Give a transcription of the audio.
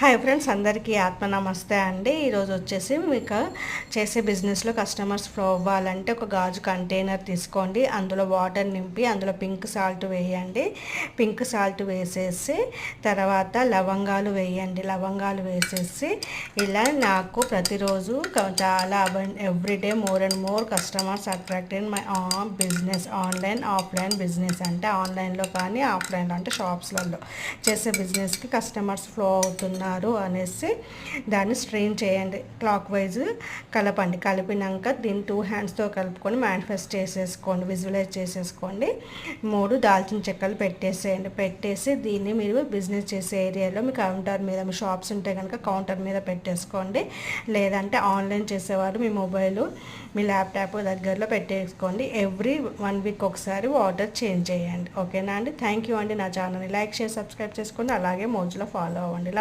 Hi friends, అందరికీ ఆత్మ నమస్తే అండి. ఈరోజు వచ్చేసి మీకు చేసే బిజినెస్లో కస్టమర్స్ ఫ్లో అవ్వాలంటే ఒక గాజు కంటైనర్ తీసుకోండి. అందులో వాటర్ నింపి అందులో పింక్ సాల్ట్ వేయండి. పింక్ సాల్ట్ వేసేసి తర్వాత లవంగాలు వేయండి. లవంగాలు వేసేసి ఇలా నాకు ప్రతిరోజు చాలా everyday more and more customers attract in my business. Online offline business అంటే ఆన్లైన్లో కానీ ఆఫ్లైన్లో అంటే షాప్స్లలో చేసే బిజినెస్కి కస్టమర్స్ ఫ్లో అవుతున్నారు అనేసి దాన్ని స్ట్రెయిన్ చేయండి. క్లాక్ వైజ్ కలపండి. కలిపినాక దీన్ని 2 హ్యాండ్స్తో కలుపుకొని మేనిఫెస్ట్ చేసేసుకోండి, విజువలైజ్ చేసేసుకోండి. 3 దాల్చిన చెక్కలు పెట్టేసేయండి. పెట్టేసి దీన్ని మీరు బిజినెస్ చేసే ఏరియాలో మీ కౌంటర్ మీద, మీ షాప్స్ ఉంటే కనుక కౌంటర్ మీద పెట్టేసుకోండి. లేదంటే ఆన్లైన్ చేసేవారు మీ మొబైల్, మీ ల్యాప్టాప్ దగ్గరలో పెట్టేసుకోండి. ఎవ్రీ 1 వీక్ ఒకసారి వాటర్ చేంజ్ చేయండి. ఓకేనా అండి? థ్యాంక్ యూ అండి. నా ఛానల్ని లైక్ చేసి సబ్స్క్రైబ్ చేసుకోండి. అలాగే మోజులో ఫాలో అవ్వండి.